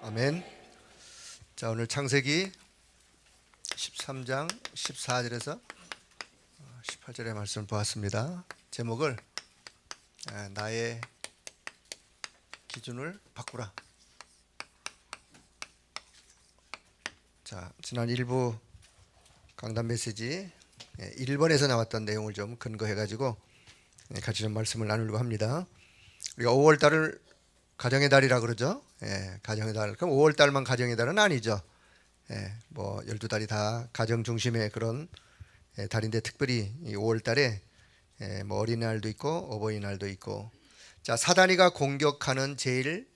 아멘. 자, 오늘 창세기 13장 14절에서 18절의 말씀을 보았습니다. 제목을 나의 기준을 바꾸라. 자, 지난 일부 강단 메시지 1번에서 나왔던 내용을 좀 근거해가지고 같이 좀 말씀을 나누려고 합니다. 우리가 5월달을 가정의 달이라 그러죠. 가정의 달. 그럼 5월달만 가정의 달은 아니죠. 뭐 12달이 다 가정 중심의 그런 달인데 특별히 이 5월달에 뭐 어린이날도 있고 어버이날도 있고. 자, 사단이가 공격하는 제일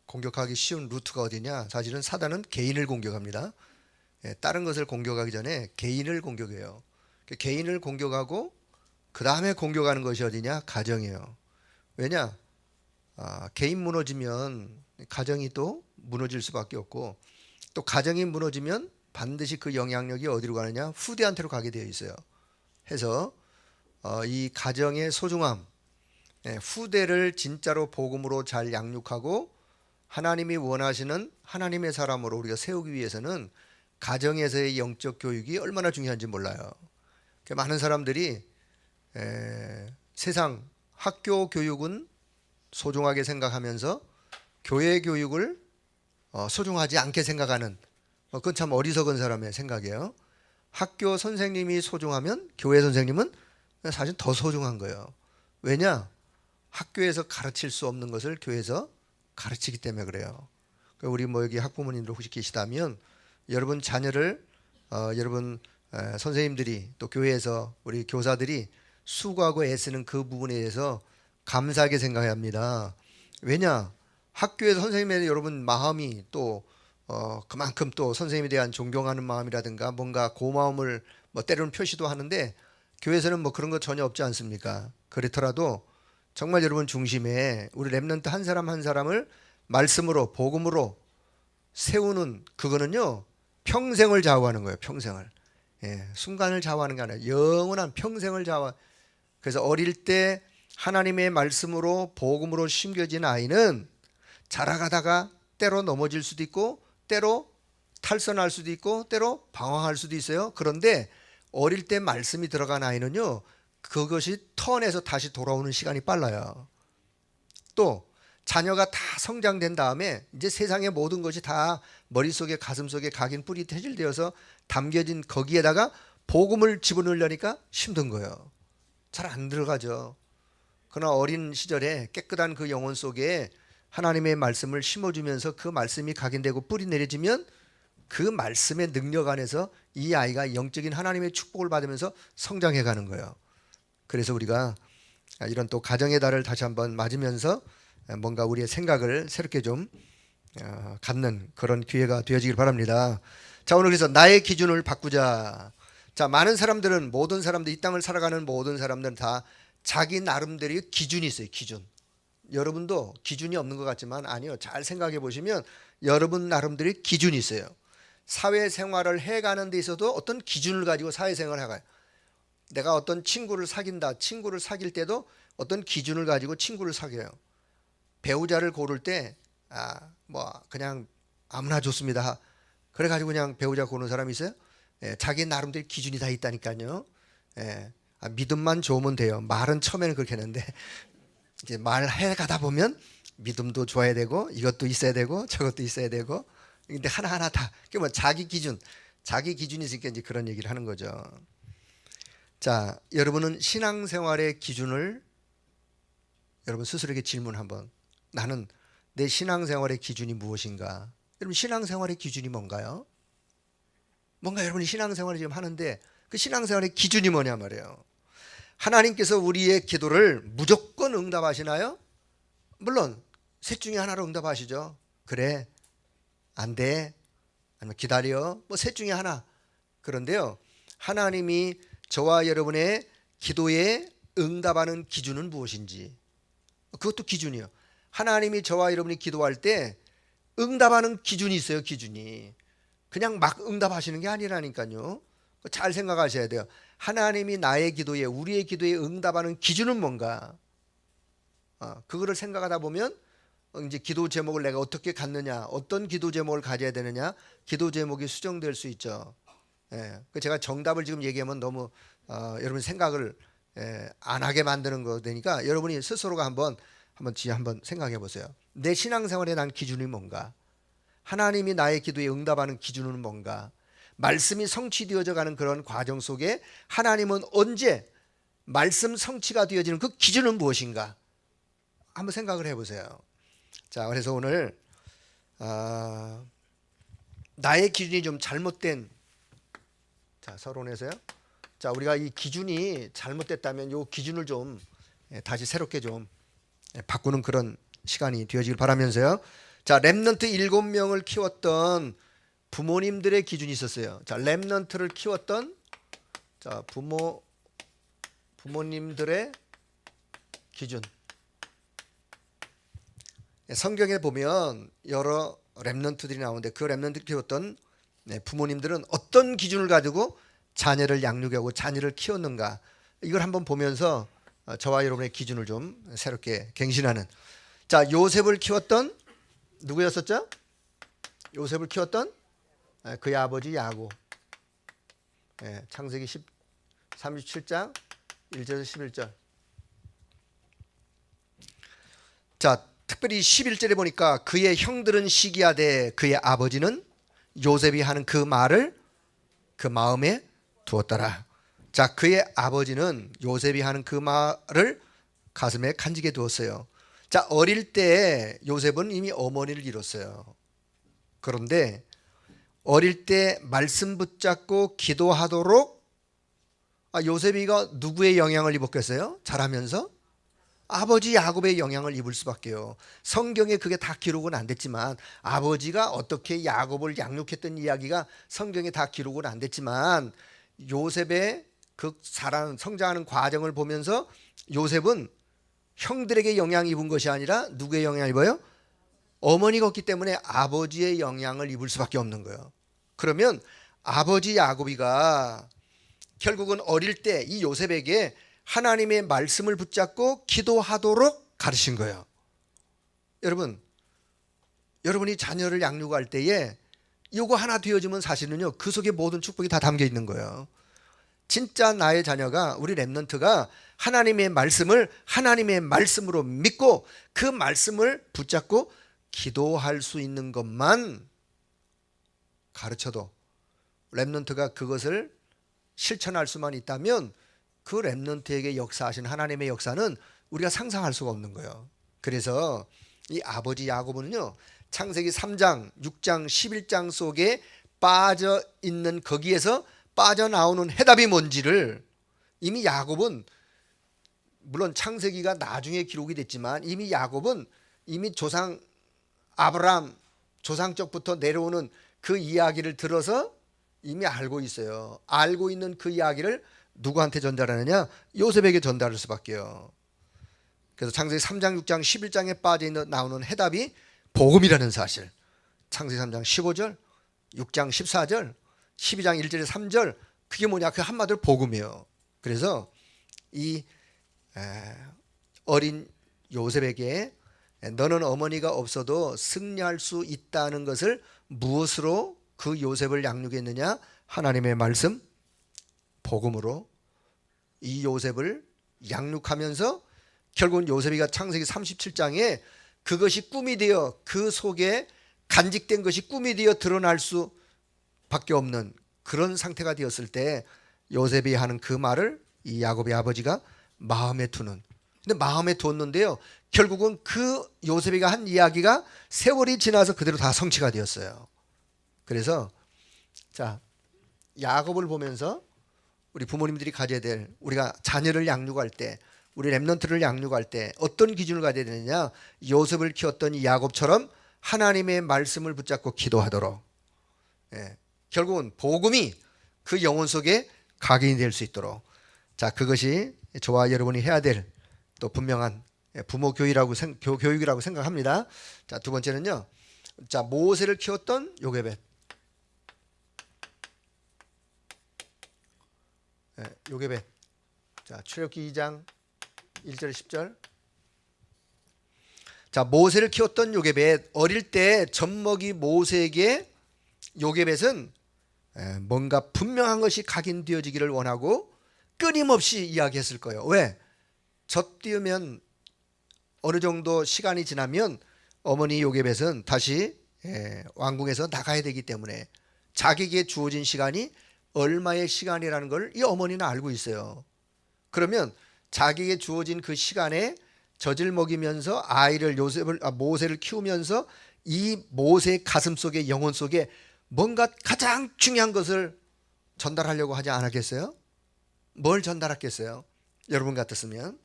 공격하기 쉬운 루트가 어디냐? 사실은 사단은 개인을 공격합니다. 다른 것을 공격하기 전에 개인을 공격해요. 개인을 공격하고 그 다음에 공격하는 것이 어디냐? 가정이에요. 왜냐? 개인 무너지면 가정이 또 무너질 수밖에 없고, 또 가정이 무너지면 반드시 그 영향력이 어디로 가느냐? 후대한테로 가게 되어 있어요. 해서 이 가정의 소중함, 후대를 진짜로 복음으로 잘 양육하고 하나님이 원하시는 하나님의 사람으로 우리가 세우기 위해서는 가정에서의 영적 교육이 얼마나 중요한지 몰라요. 많은 사람들이 세상 학교 교육은 소중하게 생각하면서 교회 교육을 소중하지 않게 생각하는, 그건 참 어리석은 사람의 생각이에요. 학교 선생님이 소중하면 교회 선생님은 사실 더 소중한 거예요. 왜냐? 학교에서 가르칠 수 없는 것을 교회에서 가르치기 때문에 그래요. 우리 뭐 여기 학부모님들 혹시 계시다면 여러분 자녀를 여러분 선생님들이 또 교회에서 우리 교사들이 수고하고 애쓰는 그 부분에 대해서 감사하게 생각해야 합니다. 왜냐? 학교에서 선생님에 대한 여러분 마음이 또 그만큼 또 선생님에 대한 존경하는 마음이라든가 뭔가 고마움을 뭐 때로는 표시도 하는데, 교회에서는 뭐 그런 거 전혀 없지 않습니까? 그렇더라도 정말 여러분 중심에 우리 렘넌트 한 사람 한 사람을 말씀으로 복음으로 세우는, 그거는요 평생을 좌우하는 거예요. 평생을. 순간을 좌우하는 게 아니라 영원한 평생을 좌우. 그래서 어릴 때 하나님의 말씀으로 복음으로 심겨진 아이는 자라가다가 때로 넘어질 수도 있고 때로 탈선할 수도 있고 때로 방황할 수도 있어요. 그런데 어릴 때 말씀이 들어간 아이는요, 그것이 턴에서 다시 돌아오는 시간이 빨라요. 또 자녀가 다 성장된 다음에 이제 세상의 모든 것이 다 머릿속에 가슴속에 각인 뿌리 태질되어서 담겨진 거기에다가 복음을 집어넣으려니까 힘든 거예요. 잘 안 들어가죠. 그러나 어린 시절에 깨끗한 그 영혼 속에 하나님의 말씀을 심어주면서 그 말씀이 각인되고 뿌리 내려지면 그 말씀의 능력 안에서 이 아이가 영적인 하나님의 축복을 받으면서 성장해 가는 거예요. 그래서 우리가 이런 또 가정의 달을 다시 한번 맞으면서 뭔가 우리의 생각을 새롭게 좀 갖는 그런 기회가 되어지길 바랍니다. 자, 오늘 그래서 나의 기준을 바꾸자. 자, 많은 사람들은, 모든 사람들, 이 땅을 살아가는 모든 사람들은 다 자기 나름대로의 기준이 있어요. 기준. 여러분도 기준이 없는 것 같지만 아니요. 잘 생각해 보시면 여러분 나름대로의 기준이 있어요. 사회생활을 해가는 데 있어도 어떤 기준을 가지고 사회생활을 해가요. 내가 어떤 친구를 사귄다. 친구를 사귈 때도 어떤 기준을 가지고 친구를 사귀어요. 배우자를 고를 때 뭐 그냥 아무나 좋습니다. 그래가지고 그냥 배우자 고르는 사람이 있어요? 자기 나름대로 기준이 다 있다니까요. 믿음만 좋으면 돼요. 말은 처음에는 그렇게 했는데 이제 말해 가다 보면 믿음도 좋아야 되고 이것도 있어야 되고 저것도 있어야 되고, 근데 하나하나 다 뭐 자기 기준이 있으니까 이제 그런 얘기를 하는 거죠. 자, 여러분은 신앙생활의 기준을 여러분 스스로에게 질문 한번. 나는 내 신앙생활의 기준이 무엇인가? 여러분 신앙생활의 기준이 뭔가요? 뭔가 여러분이 신앙생활을 지금 하는데 그 신앙생활의 기준이 뭐냐 말이에요. 하나님께서 우리의 기도를 무조건 응답하시나요? 물론 셋 중에 하나로 응답하시죠. 그래, 안 돼, 아니면 기다려, 뭐 셋 중에 하나. 그런데요, 하나님이 저와 여러분의 기도에 응답하는 기준은 무엇인지, 그것도 기준이에요. 하나님이 저와 여러분이 기도할 때 응답하는 기준이 있어요. 기준이 그냥 막 응답하시는 게 아니라니까요. 잘 생각하셔야 돼요. 하나님이 나의 기도에, 우리의 기도에 응답하는 기준은 뭔가? 그거를 생각하다 보면 이제 기도 제목을 내가 어떻게 갖느냐, 어떤 기도 제목을 가져야 되느냐, 기도 제목이 수정될 수 있죠. 예, 제가 정답을 지금 얘기하면 너무 여러분 생각을 안 하게 만드는 거 되니까 여러분이 스스로가 한번 생각해 보세요. 내 신앙생활에 난 기준이 뭔가? 하나님이 나의 기도에 응답하는 기준은 뭔가? 말씀이 성취되어져 가는 그런 과정 속에 하나님은 언제 말씀 성취가 되어지는 그 기준은 무엇인가? 한번 생각을 해보세요. 자, 그래서 오늘 나의 기준이 좀 잘못된, 자, 서론에서요. 자, 우리가 이 기준이 잘못됐다면 이 기준을 좀 다시 새롭게 좀 바꾸는 그런 시간이 되어지길 바라면서요. 자, 렘넌트 7명을 키웠던 부모님들의 기준이 있었어요. 자, 렘넌트를 키웠던 자, 부모님들의 기준. 성경에 보면 여러 렘넌트들이 나오는데 그 렘넌트를 키웠던 부모님들은 어떤 기준을 가지고 자녀를 양육하고 자녀를 키웠는가, 이걸 한번 보면서 저와 여러분의 기준을 좀 새롭게 갱신하는. 자, 요셉을 키웠던 누구였었죠? 요셉을 키웠던 그의 아버지 야곱. 창세기 37장 1절에서 11절. 자, 특별히 11절에 보니까 그의 형들은 시기하되 그의 아버지는 요셉이 하는 그 말을 그 마음에 두었더라. 자, 그의 아버지는 요셉이 하는 그 말을 가슴에 간직해 두었어요. 자, 어릴 때 요셉은 이미 어머니를 잃었어요. 그런데 어릴 때 말씀 붙잡고 기도하도록 요셉이가 누구의 영향을 입었겠어요? 자라면서 아버지 야곱의 영향을 입을 수밖에요. 성경에 그게 다 기록은 안 됐지만 아버지가 어떻게 야곱을 양육했던 이야기가 성경에 다 기록은 안 됐지만 요셉의 그 성장하는 과정을 보면서 요셉은 형들에게 영향을 입은 것이 아니라 누구의 영향을 입어요? 어머니가 없기 때문에 아버지의 영향을 입을 수밖에 없는 거예요. 그러면 아버지 야곱이가 결국은 어릴 때 이 요셉에게 하나님의 말씀을 붙잡고 기도하도록 가르친 거예요. 여러분이 자녀를 양육할 때에 이거 하나 되어지면 사실은요, 그 속에 모든 축복이 다 담겨 있는 거예요. 진짜 나의 자녀가, 우리 렘넌트가 하나님의 말씀을 하나님의 말씀으로 믿고 그 말씀을 붙잡고 기도할 수 있는 것만 가르쳐도, 렘넌트가 그것을 실천할 수만 있다면 그 렘넌트에게 역사하신 하나님의 역사는 우리가 상상할 수가 없는 거예요. 그래서 이 아버지 야곱은요, 창세기 3장, 6장, 11장 속에 빠져 있는, 거기에서 빠져나오는 해답이 뭔지를 이미 야곱은, 물론 창세기가 나중에 기록이 됐지만 이미 야곱은 이미 조상 아브라함 조상적부터 내려오는 그 이야기를 들어서 이미 알고 있어요. 알고 있는 그 이야기를 누구한테 전달하느냐? 요셉에게 전달할 수밖에요. 그래서 창세기 3장, 6장, 11장에 빠져 있는 나오는 해답이 복음이라는 사실. 창세기 3장 15절, 6장 14절, 12장 1절에 3절, 그게 뭐냐? 그 한마디로 복음이에요. 그래서 이 어린 요셉에게 너는 어머니가 없어도 승리할 수 있다는 것을 무엇으로 그 요셉을 양육했느냐? 하나님의 말씀, 복음으로 이 요셉을 양육하면서 결국은 요셉이가 창세기 37장에 그것이 꿈이 되어, 그 속에 간직된 것이 꿈이 되어 드러날 수밖에 없는 그런 상태가 되었을 때 요셉이 하는 그 말을 이 야곱의 아버지가 마음에 두는. 근데 마음에 두었는데요, 결국은 그 요셉이가 한 이야기가 세월이 지나서 그대로 다 성취가 되었어요. 그래서 자, 야곱을 보면서 우리 부모님들이 가져야 될, 우리가 자녀를 양육할 때, 우리 렘넌트를 양육할 때 어떤 기준을 가져야 되느냐? 요셉을 키웠던 이 야곱처럼 하나님의 말씀을 붙잡고 기도하도록, 결국은 복음이 그 영혼 속에 각인이 될 수 있도록, 자, 그것이 저와 여러분이 해야 될 또 분명한 부모 교육이라고 생각합니다. 자, 두 번째는요, 자, 모세를 키웠던 요게벳. 요게벳. 자, 출애굽기 2장 1절 10절. 자, 모세를 키웠던 요게벳, 어릴 때 젖먹이 모세에게 요게벳은 뭔가 분명한 것이 각인되어지기를 원하고 끊임없이 이야기했을 거예요. 왜? 젖 띄우면 어느 정도 시간이 지나면 어머니 요게벳은 다시 왕궁에서 나가야 되기 때문에 자기에게 주어진 시간이 얼마의 시간이라는 걸 이 어머니는 알고 있어요. 그러면 자기에게 주어진 그 시간에 젖을 먹이면서 아이를 모세를 키우면서 이 모세의 가슴 속에, 영혼 속에 뭔가 가장 중요한 것을 전달하려고 하지 않았겠어요? 뭘 전달했겠어요? 여러분 같았으면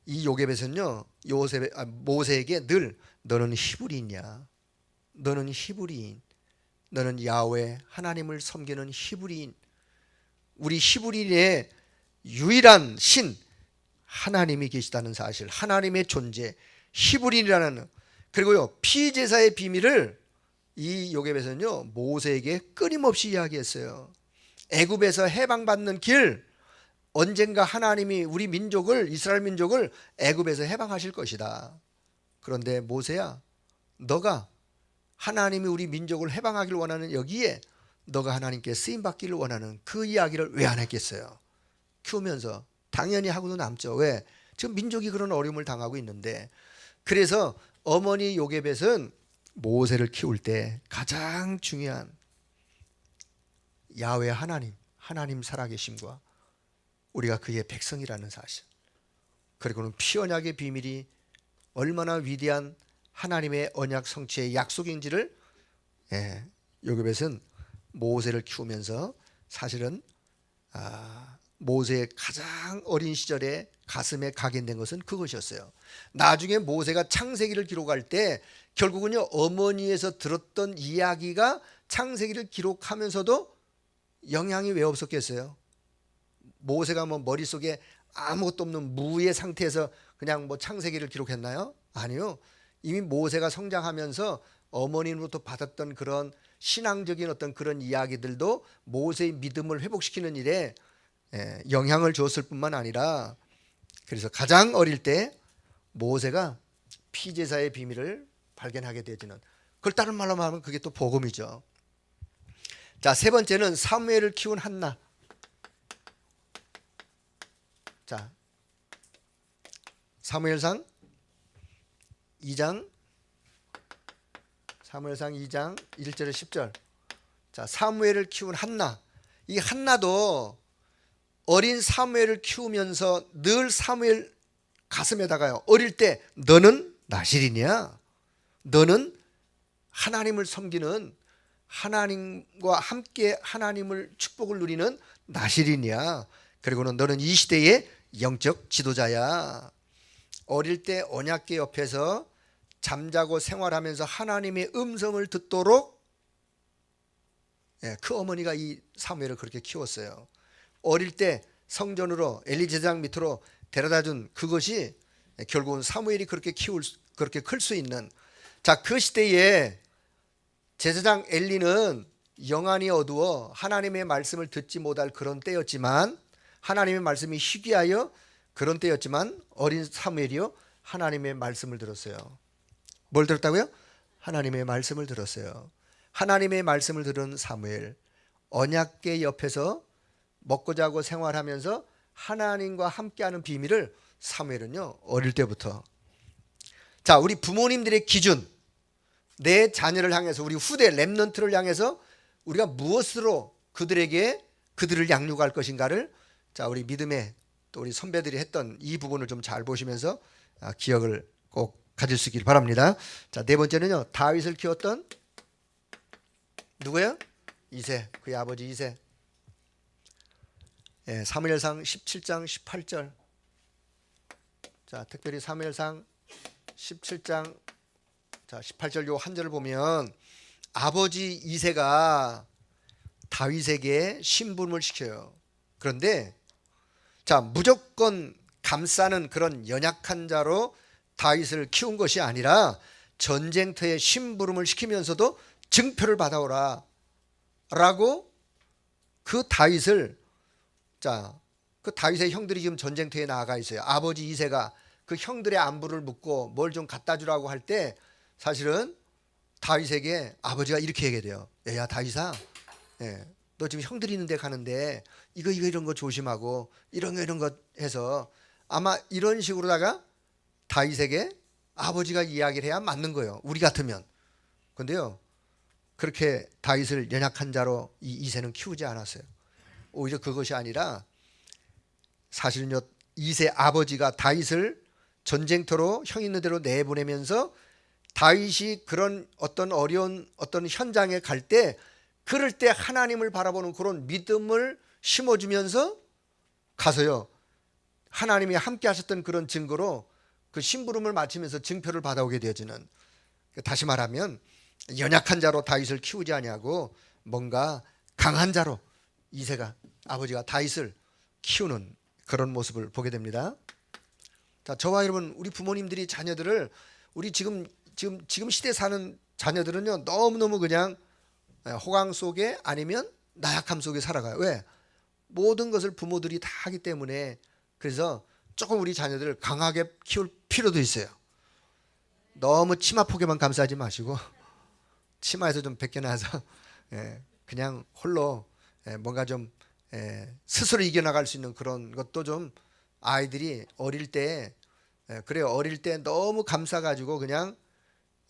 이 요게벳은요, 모세에게 늘 너는 히브리인이야. 너는 히브리인. 너는 야훼 하나님을 섬기는 히브리인. 우리 히브리인의 유일한 신 하나님이 계시다는 사실, 하나님의 존재, 히브리인이라는, 그리고요 피제사의 비밀을 이 요게벳은요 모세에게 끊임없이 이야기했어요. 애굽에서 해방받는 길, 언젠가 하나님이 우리 민족을, 이스라엘 민족을 애굽에서 해방하실 것이다. 그런데 모세야, 너가 하나님이 우리 민족을 해방하기를 원하는 여기에 너가 하나님께 쓰임받기를 원하는 그 이야기를 왜 안 했겠어요? 키우면서 당연히 하고도 남죠. 왜? 지금 민족이 그런 어려움을 당하고 있는데. 그래서 어머니 요게벳은 모세를 키울 때 가장 중요한 야훼 하나님 살아계심과 우리가 그의 백성이라는 사실, 그리고는 피언약의 비밀이 얼마나 위대한 하나님의 언약 성취의 약속인지를 요게벳은 모세를 키우면서 사실은 모세의 가장 어린 시절에 가슴에 각인된 것은 그것이었어요. 나중에 모세가 창세기를 기록할 때 결국은요 어머니에서 들었던 이야기가 창세기를 기록하면서도 영향이 왜 없었겠어요? 모세가 뭐 머릿속에 아무것도 없는 무의 상태에서 그냥 뭐 창세기를 기록했나요? 아니요. 이미 모세가 성장하면서 어머니로부터 받았던 그런 신앙적인 어떤 그런 이야기들도 모세의 믿음을 회복시키는 일에 영향을 주었을 뿐만 아니라, 그래서 가장 어릴 때 모세가 피제사의 비밀을 발견하게 되지는, 그걸 다른 말로 말하면 그게 또 복음이죠. 자, 세 번째는 사무엘을 키운 한나. 자, 사무엘상 2장 1절에 10절. 자, 사무엘을 키운 한나. 이 한나도 어린 사무엘을 키우면서 늘 사무엘 가슴에다가요, 어릴 때 너는 나실이냐? 너는 하나님을 섬기는, 하나님과 함께 하나님을 축복을 누리는 나실이냐? 그리고는 너는 이 시대의 영적 지도자야. 어릴 때 언약궤 옆에서 잠자고 생활하면서 하나님의 음성을 듣도록 그 어머니가 이 사무엘을 그렇게 키웠어요. 어릴 때 성전으로 엘리 제사장 밑으로 데려다 준 그것이 결국은 사무엘이 그렇게 클 수 있는. 자, 그 시대에 제사장 엘리는 영안이 어두워 하나님의 말씀을 듣지 못할 그런 때였지만, 하나님의 말씀이 희귀하여 그런 때였지만 어린 사무엘이요 하나님의 말씀을 들었어요. 뭘 들었다고요? 하나님의 말씀을 들었어요. 하나님의 말씀을 들은 사무엘, 언약궤 옆에서 먹고 자고 생활하면서 하나님과 함께하는 비밀을 사무엘은요 어릴 때부터. 자, 우리 부모님들의 기준, 내 자녀를 향해서, 우리 후대 렘넌트를 향해서 우리가 무엇으로 그들을 양육할 것인가를, 자, 우리 믿음의 또 우리 선배들이 했던 이 부분을 좀 잘 보시면서 기억을 꼭 가질 수 있길 바랍니다. 자, 네 번째는요, 다윗을 키웠던 누구예요? 이새, 그의 아버지 이새. 사무엘상 17장 18절. 자, 특별히 사무엘상 17장 18절 요 한 절을 보면 아버지 이새가 다윗에게 심부름을 시켜요. 그런데 자, 무조건 감싸는 그런 연약한 자로 다윗을 키운 것이 아니라 전쟁터에 심부름을 시키면서도 증표를 받아오라 라고 그 다윗을, 자, 그 다윗의 형들이 지금 전쟁터에 나아가 있어요. 아버지 이새가 그 형들의 안부를 묻고 뭘 좀 갖다 주라고 할 때 사실은 다윗에게 아버지가 이렇게 얘기해야 돼요. 야 다윗아, 너 지금 형들이 있는데 가는데 이거 이런 거 조심하고 이런 거 해서 아마 이런 식으로다가 다윗에게 아버지가 이야기를 해야 맞는 거예요. 우리 같으면. 근데요, 그렇게 다윗을 연약한 자로 이 이새는 키우지 않았어요. 오히려 그것이 아니라 사실은요, 이새 아버지가 다윗을 전쟁터로 형 있는 대로 내보내면서 다윗이 그런 어떤 어려운 어떤 현장에 갈 때 그럴 때 하나님을 바라보는 그런 믿음을 심어주면서 가서요, 하나님이 함께 하셨던 그런 증거로 그 심부름을 마치면서 증표를 받아오게 되어지는, 다시 말하면 연약한 자로 다윗을 키우지 아니하고 뭔가 강한 자로 이새가 아버지가 다윗을 키우는 그런 모습을 보게 됩니다. 자, 저와 여러분, 우리 부모님들이 자녀들을, 우리 지금 시대에 사는 자녀들은요, 너무너무 그냥 호강 속에 아니면 나약함 속에 살아가요. 왜? 모든 것을 부모들이 다 하기 때문에. 그래서 조금 우리 자녀들을 강하게 키울 필요도 있어요. 너무 치마 폭에만 감싸지 마시고 치마에서 좀 벗겨나서 그냥 홀로 뭔가 좀 스스로 이겨나갈 수 있는 그런 것도 좀 아이들이 어릴 때, 그래요. 어릴 때 너무 감싸가지고 그냥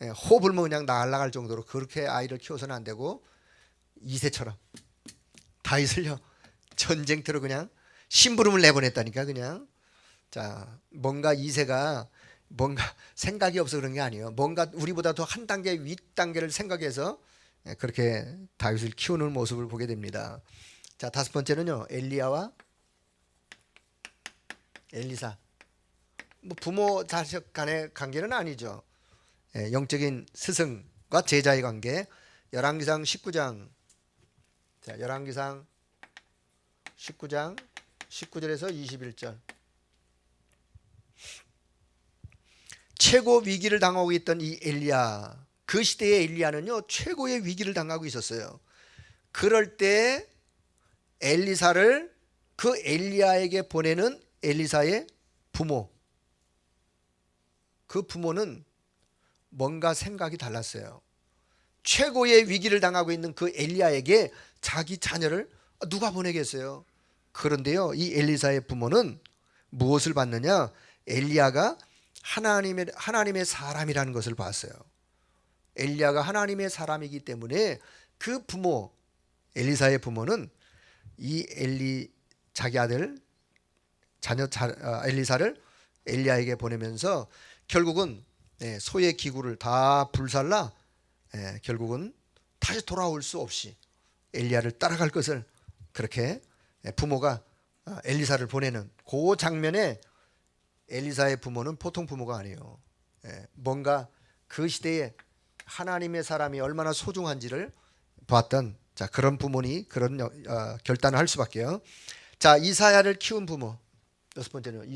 호흡 불면 그냥 날아갈 정도로 그렇게 아이를 키워서는 안 되고, 이새처럼 다윗을요 전쟁터로 그냥 심부름을 내보냈다니까. 그냥 자, 뭔가 이새가 뭔가 생각이 없어 그런 게 아니에요. 뭔가 우리보다 더 한 단계 윗 단계를 생각해서 그렇게 다윗을 키우는 모습을 보게 됩니다. 자, 다섯 번째는요, 엘리야와 엘리사. 뭐 부모 자식 간의 관계는 아니죠. 영적인 스승과 제자의 관계. 열왕기상 19장. 자, 열왕기상 19장 19절에서 21절. 최고 위기를 당하고 있던 이 엘리야, 그 시대의 엘리야는요 최고의 위기를 당하고 있었어요. 그럴 때 엘리사를 그 엘리야에게 보내는 엘리사의 부모, 그 부모는 뭔가 생각이 달랐어요. 최고의 위기를 당하고 있는 그 엘리야에게 자기 자녀를 누가 보내겠어요? 그런데요, 이 엘리사의 부모는 무엇을 봤느냐? 엘리야가 하나님의 사람이라는 것을 봤어요. 엘리야가 하나님의 사람이기 때문에 그 부모, 엘리사의 부모는 이 자기 아들 엘리사를 엘리야에게 보내면서 결국은 소의 기구를 다 불살라 결국은 다시 돌아올 수 없이 엘리야를 따라갈 것을 그렇게 부모가 엘리사를 보내는 그 장면에 엘리사의 부모는 보통 부모가 아니에요. 뭔가 그 시대에 하나님의 사람이 얼마나 소중한지를 봤던, 자, 그런 부모니 그런 결단을 할 수밖에요. 자, 이사야를 키운 부모. 여섯 번째는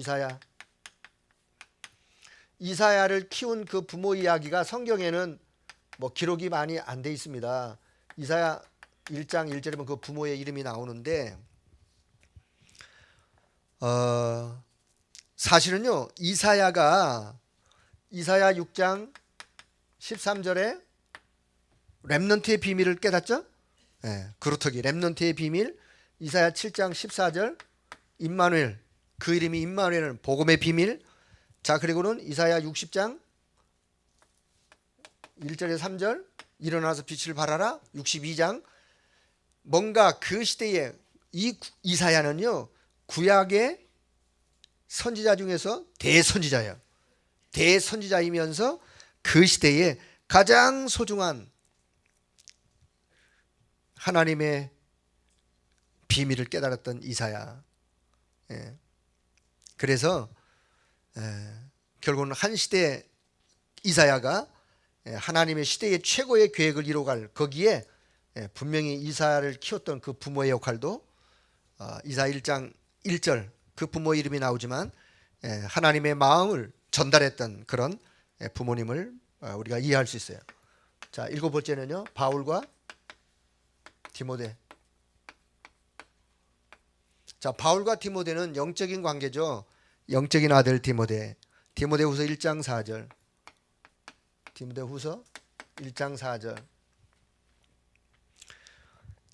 이사야를 키운 그 부모 이야기가 성경에는 뭐 기록이 많이 안 돼 있습니다. 이사야 1장 1절에 보면 그 부모의 이름이 나오는데 사실은요, 이사야 6장 13절에 렘넌트의 비밀을 깨닫죠? 그루터기 렘넌트의 비밀. 이사야 7장 14절 임마누엘, 그 이름이 임마누엘은 복음의 비밀. 자, 그리고는 이사야 60장 1절에 3절 일어나서 빛을 발하라. 62장 뭔가 그 시대에 이 이사야는요 구약의 선지자 중에서 대선지자예요. 대선지자이면서 그 시대에 가장 소중한 하나님의 비밀을 깨달았던 이사야. 그래서 결국은 한 시대 이사야가 하나님의 시대의 최고의 계획을 이뤄갈, 거기에 분명히 이사야를 키웠던 그 부모의 역할도 이사야 1장 1절 그 부모 이름이 나오지만 하나님의 마음을 전달했던 그런 부모님을 우리가 이해할 수 있어요. 자, 일곱 번째는요, 바울과 디모데. 자, 바울과 디모데는 영적인 관계죠. 영적인 아들 디모데. 디모데후서 1장 4절. 디모데후서 1장 4절.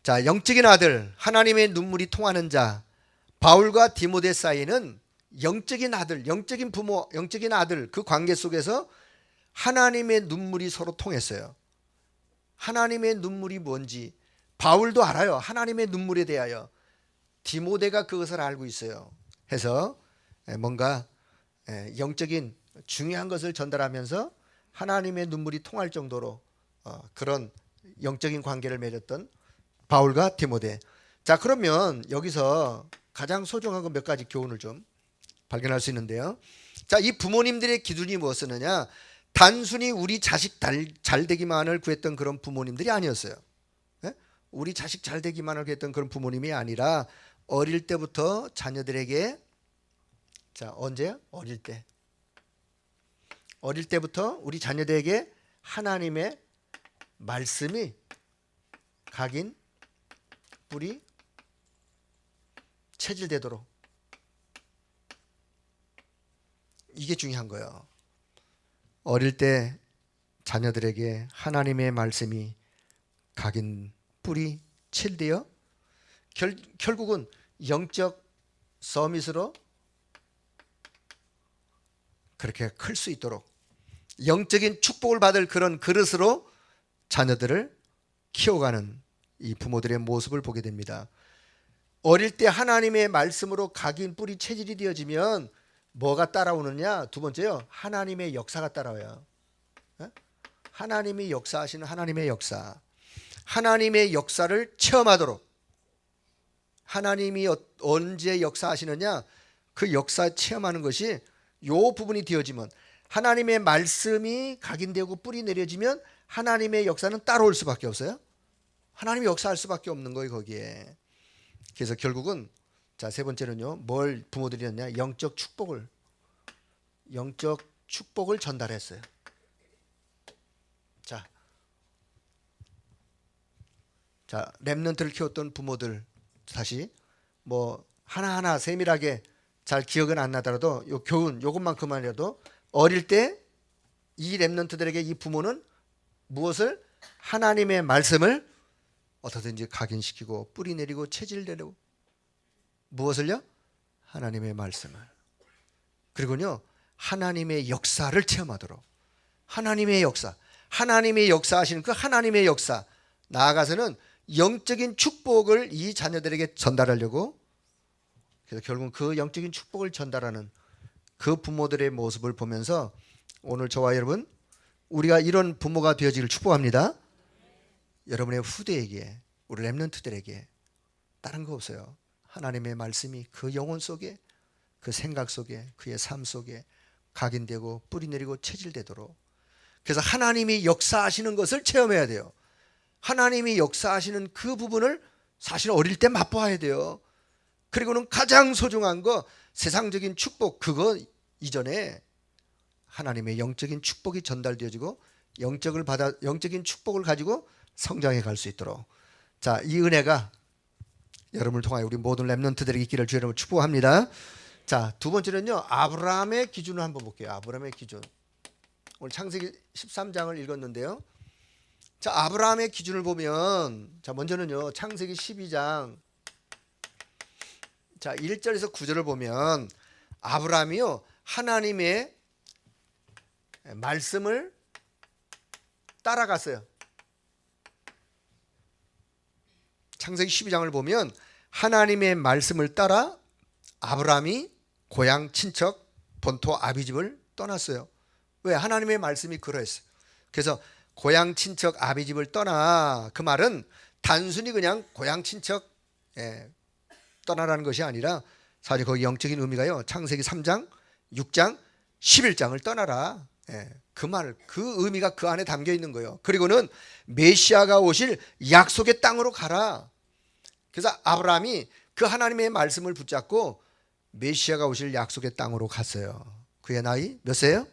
자, 영적인 아들, 하나님의 눈물이 통하는 자 바울과 디모데 사이는 영적인 아들, 영적인 부모, 영적인 아들 그 관계 속에서 하나님의 눈물이 서로 통했어요. 하나님의 눈물이 뭔지 바울도 알아요. 하나님의 눈물에 대하여. 디모데가 그것을 알고 있어요. 해서 뭔가 영적인 중요한 것을 전달하면서 하나님의 눈물이 통할 정도로 그런 영적인 관계를 맺었던 바울과 디모데. 자, 그러면 여기서 가장 소중한 것 몇 가지 교훈을 좀 발견할 수 있는데요. 자, 이 부모님들의 기준이 무엇이느냐? 단순히 우리 자식 잘 되기만을 구했던 그런 부모님들이 아니었어요. 우리 자식 잘 되기만을 구했던 그런 부모님이 아니라 어릴 때부터 자녀들에게, 자, 언제요? 어릴 때부터 우리 자녀들에게 하나님의 말씀이 각인 뿌리 체질되도록, 이게 중요한 거예요. 어릴 때 자녀들에게 하나님의 말씀이 각인 뿌리 체질되어 결국은 영적 서밋으로 그렇게 클 수 있도록, 영적인 축복을 받을 그런 그릇으로 자녀들을 키워가는 이 부모들의 모습을 보게 됩니다. 어릴 때 하나님의 말씀으로 각인 뿌리 체질이 되어지면 뭐가 따라오느냐? 두 번째요, 하나님의 역사가 따라와요. 하나님이 역사하시는 하나님의 역사, 하나님의 역사를 체험하도록, 하나님이 언제 역사하시느냐, 그 역사 체험하는 것이 요 부분이 되어지면, 하나님의 말씀이 각인되고 뿌리 내려지면 하나님의 역사는 따라올 수밖에 없어요. 하나님이 역사할 수밖에 없는 거예요, 거기에. 그래서 결국은, 자, 세 번째는요, 뭘 부모들이 했냐? 영적 축복을 전달했어요. 자, 렘넌트를 키웠던 부모들, 다시 뭐 하나하나 세밀하게 잘 기억은 안 나더라도 요 교훈 요것만큼만이라도 어릴 때 이 렘넌트들에게 이 부모는 무엇을? 하나님의 말씀을 어떻게든지 각인시키고 뿌리 내리고 체질 내리고, 무엇을요? 하나님의 말씀을. 그리고요, 하나님의 역사를 체험하도록, 하나님의 역사, 하나님의 역사하시는 그 하나님의 역사, 나아가서는 영적인 축복을 이 자녀들에게 전달하려고, 그래서 결국 그 영적인 축복을 전달하는 그 부모들의 모습을 보면서 오늘 저와 여러분, 우리가 이런 부모가 되어지기를 축복합니다. 여러분의 후대에게, 우리 렘넌트들에게 다른 거 없어요. 하나님의 말씀이 그 영혼 속에, 그 생각 속에, 그의 삶 속에 각인되고 뿌리 내리고 체질되도록. 그래서 하나님이 역사하시는 것을 체험해야 돼요. 하나님이 역사하시는 그 부분을 사실 어릴 때 맛봐야 돼요. 그리고는 가장 소중한 거, 세상적인 축복, 그거 이전에 하나님의 영적인 축복이 전달되어지고 영적인 축복을 가지고 성장해 갈 수 있도록. 자, 이 은혜가 여러분을 통하여 우리 모든 렘넌트들에게 있기를 주 여러분 축복합니다. 자, 두 번째는요, 아브라함의 기준을 한번 볼게요. 아브라함의 기준. 오늘 창세기 13장을 읽었는데요. 자, 아브라함의 기준을 보면, 자, 먼저는요, 창세기 12장, 자, 1절에서 9절을 보면 아브라함이요, 하나님의 말씀을 따라갔어요. 창세기 12장을 보면 하나님의 말씀을 따라 아브라함이 고향 친척 본토 아비집을 떠났어요. 왜? 하나님의 말씀이 그러했어요. 그래서 고향 친척 아비집을 떠나, 그 말은 단순히 그냥 고향 친척 떠나라는 것이 아니라 사실 거기 영적인 의미가요, 창세기 3장, 6장, 11장을 떠나라. 그 말, 그 의미가 그 안에 담겨 있는 거예요. 그리고는 메시아가 오실 약속의 땅으로 가라. 그래서 아브라함이 그 하나님의 말씀을 붙잡고 메시아가 오실 약속의 땅으로 갔어요. 그의 나이 몇 세예요?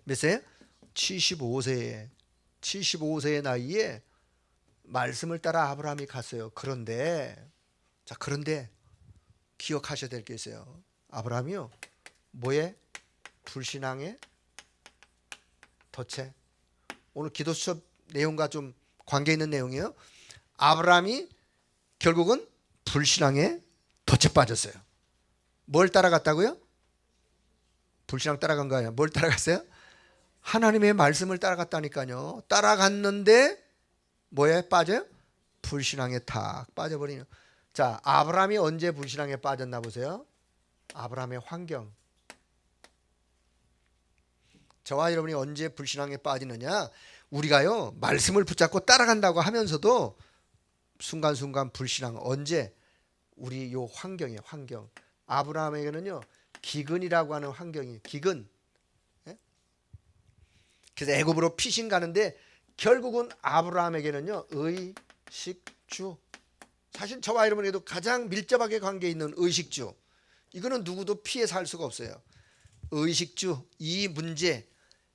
몇 세예요? 75세의 나이에 말씀을 따라 아브라함이 갔어요. 그런데 기억하셔야 될 게 있어요. 아브라함이요, 뭐에? 불신앙의 덫에. 오늘 기도 수업 내용과 좀 관계 있는 내용이에요. 아브라함이 결국은 불신앙의 덫에 빠졌어요. 뭘 따라갔다고요? 불신앙 따라간 거예요. 뭘 따라갔어요? 하나님의 말씀을 따라갔다니까요. 따라갔는데 뭐에 빠져요? 불신앙에 탁 빠져버리는. 자, 아브라함이 언제 불신앙에 빠졌나 보세요. 아브라함의 환경. 저와 여러분이 언제 불신앙에 빠지느냐? 우리가요 말씀을 붙잡고 따라간다고 하면서도 순간순간 불신앙. 언제? 우리 요 환경이에요. 환경. 아브라함에게는요 기근이라고 하는 환경이 기근. 예? 그래서 애굽으로 피신 가는데 결국은 아브라함에게는요 의식주. 사실 저와 여러분에게도 가장 밀접하게 관계 있는 의식주. 이거는 누구도 피해 살 수가 없어요. 의식주 이 문제.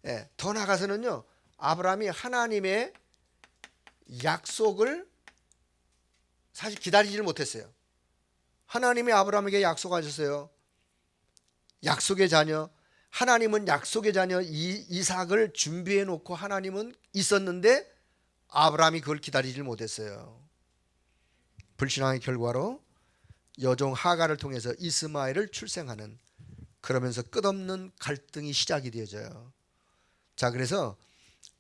예, 더 나가서는요 아브라함이 하나님의 약속을 사실 기다리지를 못했어요. 하나님이 아브라함에게 약속하셨어요. 약속의 자녀. 하나님은 약속의 자녀 이삭을 준비해 놓고 하나님은 있었는데 아브라함이 그걸 기다리질 못했어요. 불신앙의 결과로 여종 하갈을 통해서 이스마엘을 출생하는, 그러면서 끝없는 갈등이 시작이 되어져요. 자, 그래서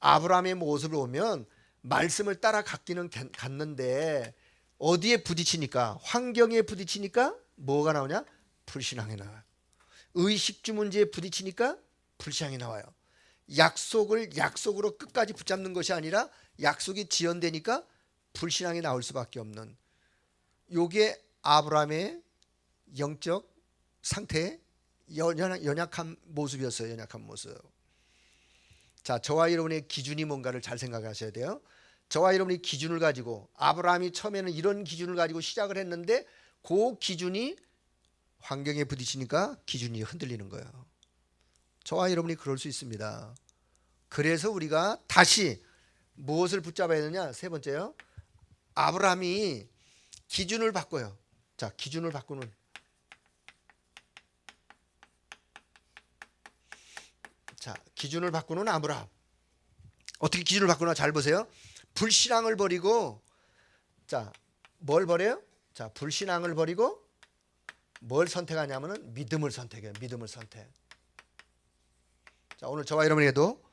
아브라함의 모습을 보면 말씀을 따라 갔기는 갔는데 어디에 부딪히니까, 환경에 부딪히니까 뭐가 나오냐? 불신앙이 나와요. 의식주 문제에 부딪히니까 불신앙이 나와요. 약속을 약속으로 끝까지 붙잡는 것이 아니라 약속이 지연되니까 불신앙이 나올 수밖에 없는, 요게 아브라함의 영적 상태의 연약한 모습이었어요. 연약한 모습. 자, 저와 여러분의 기준이 뭔가를 잘 생각하셔야 돼요. 저와 여러분이 기준을 가지고, 아브라함이 처음에는 이런 기준을 가지고 시작을 했는데 그 기준이 환경에 부딪히니까 기준이 흔들리는 거예요. 저와 여러분이 그럴 수 있습니다. 그래서 우리가 다시 무엇을 붙잡아야 되느냐? 세 번째요. 아브라함이 기준을 바꿔요. 자, 기준을 바꾸는. 자, 기준을 바꾸는 아브라함. 어떻게 기준을 바꾸나 잘 보세요. 불신앙을 버리고, 자, 뭘 버려요? 자, 불신앙을 버리고 뭘 선택하냐면은 믿음을 선택해요. 믿음을 선택. 자, 오늘 저와 여러분에게도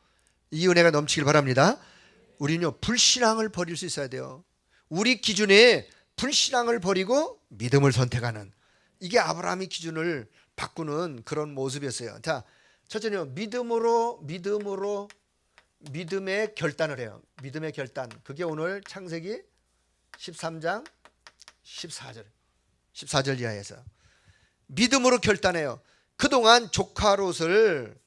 이 은혜가 넘치길 바랍니다. 우리는요 불신앙을 버릴 수 있어야 돼요. 우리 기준에 불신앙을 버리고 믿음을 선택하는, 이게 아브라함이 기준을 바꾸는 그런 모습이었어요. 자, 첫째는요 믿음의 결단을 해요. 믿음의 결단. 그게 오늘 창세기 13장 14절 이하에서 믿음으로 결단해요. 그동안 조카 롯을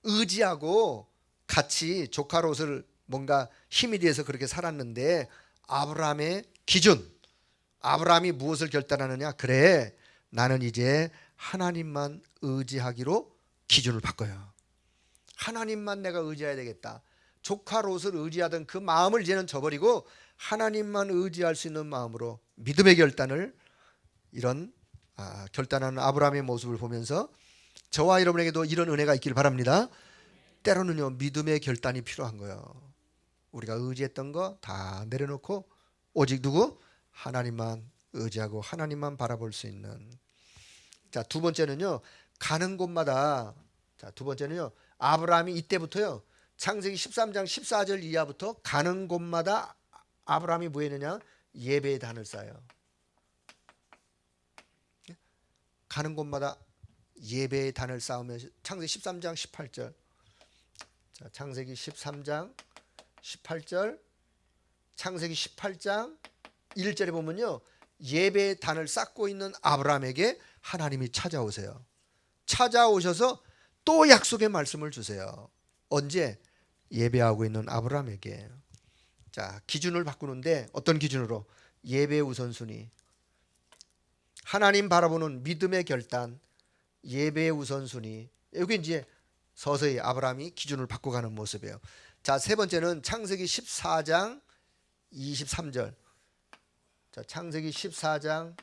의지하고 같이 조카 롯을 뭔가 힘이 돼서 그렇게 살았는데, 아브라함의 기준, 아브라함이 무엇을 결단하느냐? 그래, 나는 이제 하나님만 의지하기로 기준을 바꿔요. 하나님만 내가 의지해야 되겠다. 조카 롯을 의지하던 그 마음을 이제는 저버리고 하나님만 의지할 수 있는 마음으로 믿음의 결단을, 이런 결단하는 아브라함의 모습을 보면서 저와 여러분에게도 이런 은혜가 있기를 바랍니다. 때로는요 믿음의 결단이 필요한 거예요. 우리가 의지했던 거 다 내려놓고 오직 누구? 하나님만 의지하고 하나님만 바라볼 수 있는. 자, 두 번째는요 가는 곳마다, 자, 두 번째는요 아브라함이 이때부터요 창세기 13장 14절 이하부터 가는 곳마다 아브라함이 뭐 했느냐? 예배의 단을 쌓아요. 가는 곳마다 예배의 단을 쌓으면서 창세기 13장 18절. 자, 창세기 13장 18절, 창세기 18장 1절에 보면요 예배의 단을 쌓고 있는 아브라함에게 하나님이 찾아오세요. 찾아오셔서 또 약속의 말씀을 주세요. 언제? 예배하고 있는 아브라함에게. 자, 기준을 바꾸는데 어떤 기준으로? 예배의 우선순위. 하나님 바라보는 믿음의 결단, 예배의 우선순위. 여기 이제 서서히 아브라함이 기준을 바꿔가는 모습이에요. 자, 세 번째는 창세기 14장 23절. 자, 창세기 14장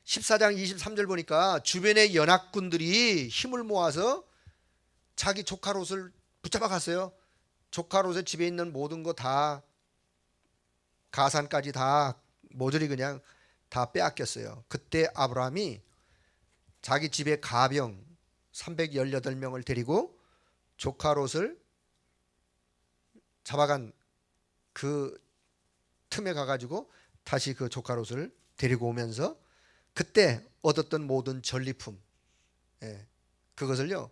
14장 23절 보니까 주변의 연합군들이 힘을 모아서 자기 조카 롯을 붙잡아 갔어요. 조카 롯의 집에 있는 모든 거 다, 가산까지 다 모조리 그냥 다 빼앗겼어요. 그때 아브라함이 자기 집에 가병 318명을 데리고 조카 롯을 잡아간 그 틈에 가가지고 다시 그 조카 롯을 데리고 오면서 그때 얻었던 모든 전리품, 그것을요,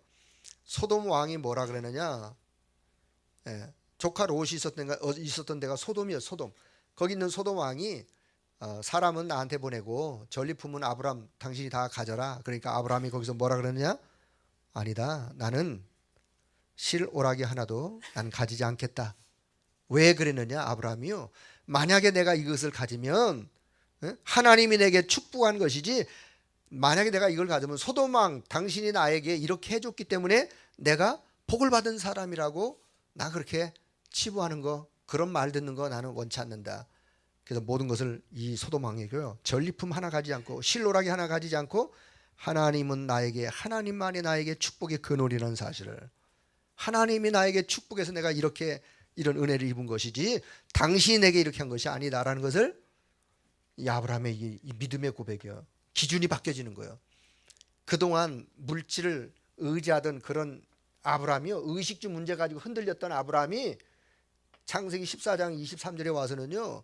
소돔 왕이 뭐라 그러느냐, 조카 롯이 있었던 데가 소돔이요, 소돔. 거기 있는 소돔 왕이 사람은 나한테 보내고 전리품은 아브람 당신이 다 가져라. 그러니까 아브람이 거기서 뭐라 그러느냐, 아니다, 나는 실 오라기 하나도 난 가지지 않겠다. 왜 그랬느냐, 아브라함이요, 만약에 내가 이것을 가지면 하나님이 내게 축복한 것이지, 만약에 내가 이걸 가지면 소돔 왕 당신이 나에게 이렇게 해줬기 때문에 내가 복을 받은 사람이라고 나 그렇게 치부하는 거, 그런 말 듣는 거 나는 원치 않는다. 그래서 모든 것을 이 소돔 왕에게요, 전리품 하나 가지지 않고 실오라기 하나 가지지 않고 하나님은 나에게, 하나님만이 나에게 축복의 근원이라는 사실을, 하나님이 나에게 축복해서 내가 이렇게 이런 은혜를 입은 것이지 당신이 내게 이렇게 한 것이 아니다라는 것을, 이 아브라함의 이 믿음의 고백이요, 기준이 바뀌어지는 거예요. 그동안 물질을 의지하던 그런 아브라함이요, 의식주 문제 가지고 흔들렸던 아브라함이 창세기 14장 23절에 와서는요,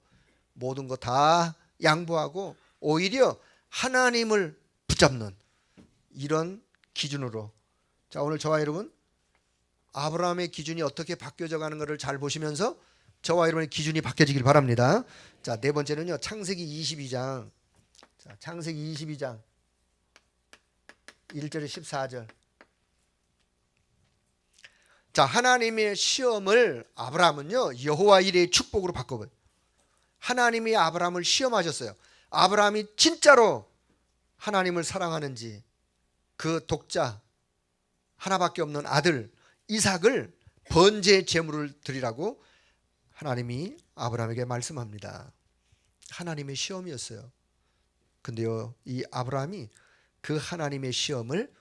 모든 거 다 양보하고 오히려 하나님을 붙잡는 이런 기준으로. 자, 오늘 저와 여러분 아브라함의 기준이 어떻게 바뀌어져 가는 것을 잘 보시면서 저와 여러분의 기준이 바뀌어지길 바랍니다. 자, 네 번째는요, 창세기 22장. 자, 창세기 22장 1절에 14절. 자, 하나님의 시험을 아브라함은요, 여호와 일의 축복으로 바꿔버려요. 하나님이 아브라함을 시험하셨어요. 아브라함이 진짜로 하나님을 사랑하는지, 그 독자 하나밖에 없는 아들 이삭을 번제 제물을 드리라고 하나님이 아브라함에게 말씀합니다. 하나님의 시험이었어요. 근데요, 이 아브라함이 그 하나님의 시험을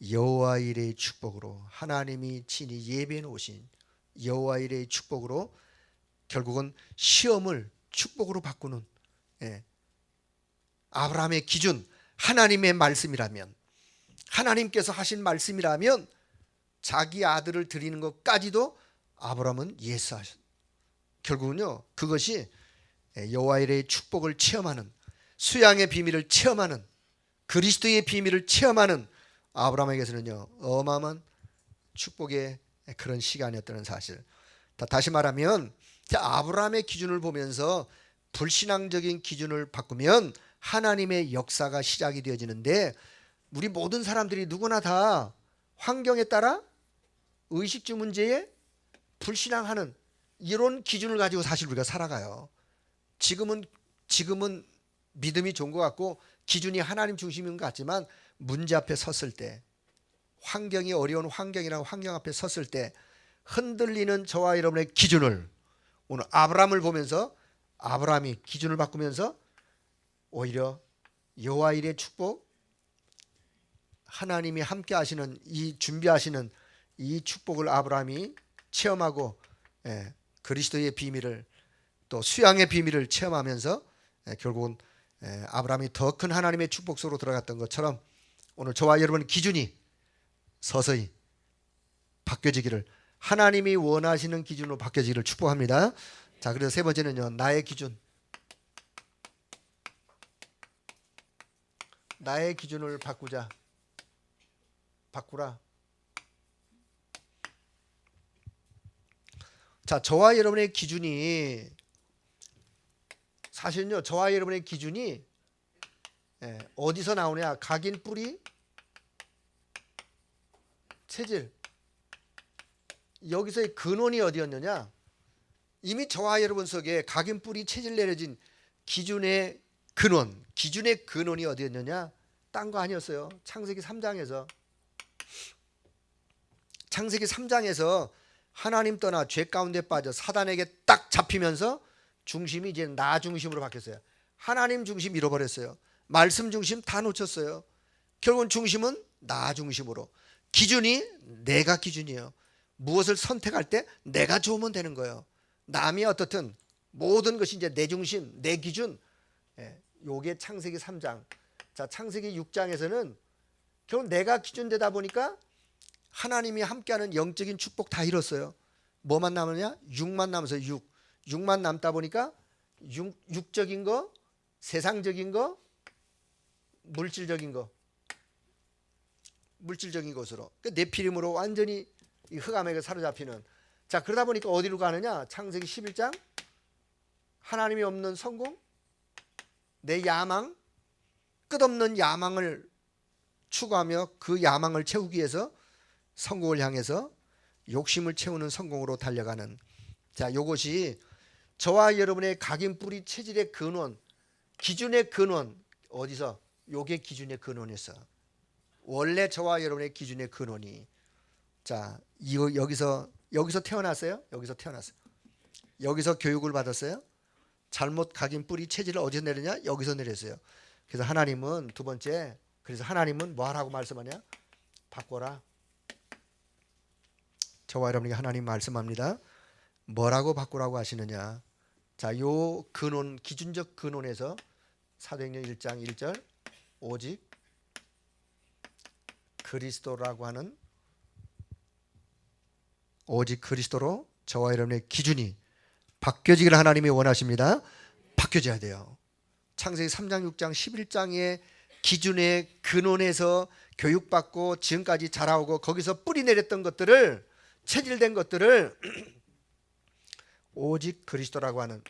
여호와 일의 축복으로, 하나님이 친히 예배해 놓으신 여호와 일의 축복으로, 결국은 시험을 축복으로 바꾸는, 아브라함의 기준, 하나님의 말씀이라면, 하나님께서 하신 말씀이라면 자기 아들을 드리는 것까지도 아브라함은 예스하셨. 결국은요, 그것이 여호와 일의 축복을 체험하는, 수양의 비밀을 체험하는, 그리스도의 비밀을 체험하는 아브라함에게서는요, 어마어마한 축복의 그런 시간이었다는 사실. 다시 말하면 아브라함의 기준을 보면서 불신앙적인 기준을 바꾸면 하나님의 역사가 시작이 되어지는데, 우리 모든 사람들이 누구나 다 환경에 따라 의식주 문제에 불신앙하는 이런 기준을 가지고 사실 우리가 살아가요. 지금은 믿음이 좋은 것 같고 기준이 하나님 중심인 것 같지만, 문제 앞에 섰을 때, 환경이 어려운 환경이랑 환경 앞에 섰을 때 흔들리는 저와 여러분의 기준을, 오늘 아브라함을 보면서 아브라함이 기준을 바꾸면서 오히려 여호와 일의 축복, 하나님이 함께 하시는 이 준비하시는 이 축복을 아브라함이 체험하고, 그리스도의 비밀을, 또 수양의 비밀을 체험하면서 결국은 아브라함이 더 큰 하나님의 축복 속으로 들어갔던 것처럼 오늘 저와 여러분의 기준이 서서히 바뀌어지기를, 하나님이 원하시는 기준으로 바뀌어지기를 축복합니다. 자, 그래서 세 번째는요, 나의 기준. 나의 기준을 바꾸라. 자, 저와 여러분의 기준이, 사실은요, 저와 여러분의 기준이 어디서 나오냐? 각인, 뿌리, 체질. 여기서의 근원이 어디였느냐? 이미 저와 여러분 속에 각인, 뿌리, 체질 내려진 기준의 근원이 어디였느냐? 딴 거 아니었어요. 창세기 3장에서 하나님 떠나 죄 가운데 빠져 사단에게 딱 잡히면서 중심이 이제 나 중심으로 바뀌었어요. 하나님 중심 잃어버렸어요. 말씀 중심 다 놓쳤어요. 결국은 중심은 나 중심으로. 기준이 내가 기준이에요. 무엇을 선택할 때 내가 좋으면 되는 거예요. 남이 어떻든 모든 것이 이제 내 중심, 내 기준. 요게 창세기 3장. 자, 창세기 6장에서는 결국 내가 기준되다 보니까 하나님이 함께하는 영적인 축복 다 잃었어요. 뭐만 남으냐? 육만 남아서 육만 남다 보니까 육적인 거, 세상적인 거, 물질적인 것으로 네피림으로 완전히 이 흑암에게 사로잡히는. 자, 그러다 보니까 어디로 가느냐? 창세기 11장 하나님이 없는 성공, 내 야망, 끝없는 야망을 추구하며 그 야망을 채우기 위해서 성공을 향해서 욕심을 채우는 성공으로 달려가는. 자, 요것이 저와 여러분의 각인 뿌리 체질의 근원, 기준의 근원. 어디서? 요게 기준의 근원에서. 원래 저와 여러분의 기준의 근원이. 자, 이거 여기서 태어났어요? 여기서 태어났어요. 여기서 교육을 받았어요? 잘못 각인 뿌리 체질을 어디서 내렸냐? 여기서 내렸어요. 그래서 하나님은 두 번째, 그래서 하나님은 뭐 하라고 말씀하냐? 바꿔라. 저와 여러분에게 하나님 말씀합니다. 뭐라고 바꾸라고 하시느냐? 자, 요 근원, 기준적 근원에서 사도행전 1장 1절 오직 그리스도라고 하는, 오직 그리스도로 저와 여러분의 기준이 바뀌어지기를 하나님이 원하십니다. 바뀌어져야 돼요. 창세기 3장 6장 11장의 기준의 근원에서 교육받고 지금까지 자라오고 거기서 뿌리 내렸던 것들을, 체질된 것들을 오직 그리스도라고 하는.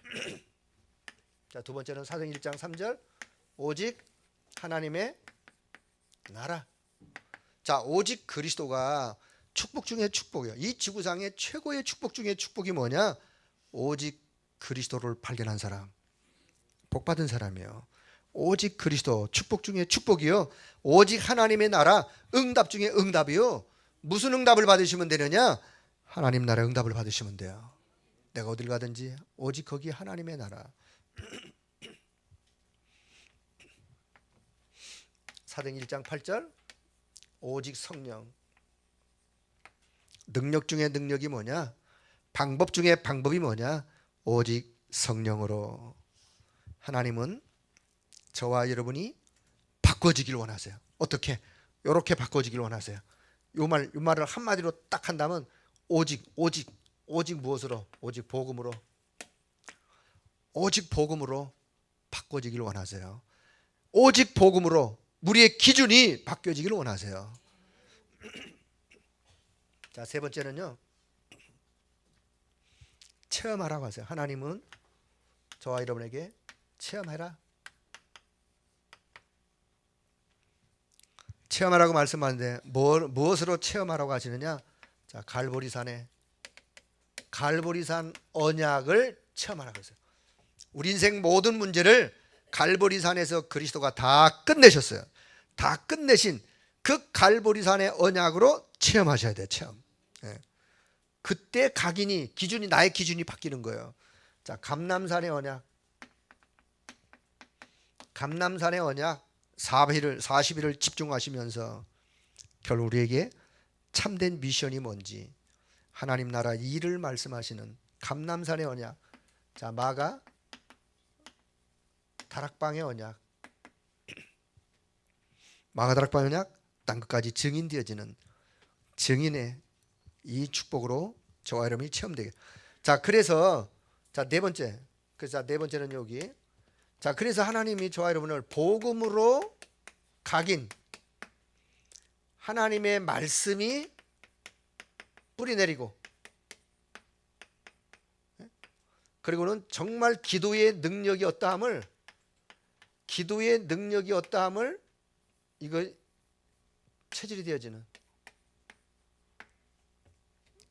자, 두 번째는 사도행전 1장 3절 오직 하나님의 나라. 자, 오직 그리스도가 축복 중에 축복이에요. 이 지구상의 최고의 축복 중에 축복이 뭐냐? 오직 그리스도를 발견한 사람, 복 받은 사람이에요. 오직 그리스도, 축복 중에 축복이요. 오직 하나님의 나라, 응답 중에 응답이요. 무슨 응답을 받으시면 되느냐? 하나님 나라 응답을 받으시면 돼요. 내가 어딜 가든지 오직 거기 하나님의 나라. 사도행전 1장 8절 오직 성령. 능력 중에 능력이 뭐냐? 방법 중에 방법이 뭐냐? 오직 성령으로. 하나님은 저와 여러분이 바꿔지길 원하세요. 어떻게? 이렇게 바꿔지길 원하세요. 요 말을 한마디로 딱 한다면 오직 무엇으로? 오직 복음으로. 오직 복음으로 바꿔지길 원하세요. 오직 복음으로 우리의 기준이 바뀌어지길 원하세요. 자, 세 번째는요, 체험하라고 하세요. 하나님은 저와 여러분에게 체험해라. 체험하라고 말씀하는데 무엇으로 체험하라고 하시느냐? 자, 갈보리산 언약을 체험하라고 했어요. 우리 인생 모든 문제를 갈보리산에서 그리스도가 다 끝내셨어요. 다 끝내신 그 갈보리산의 언약으로 체험하셔야 돼요. 체험. 예. 그때 각인이, 기준이, 나의 기준이 바뀌는 거예요. 자, 감람산의 언약 40일을 집중하시면서 결국 우리에게 참된 미션이 뭔지, 하나님 나라 일을 말씀하시는 감람산의 언약. 자, 마가 다락방의 언약. 마가 다락방의 언약, 땅끝까지 증인되어지는 증인의 이 축복으로 저와 여러분이 체험되게. 자, 그래서 네 번째는 여기. 자, 그래서 하나님이 저와 여러분을 복음으로 각인, 하나님의 말씀이 뿌리 내리고, 그리고는 정말 기도의 능력이 어떠함을 이거 체질이 되어지는,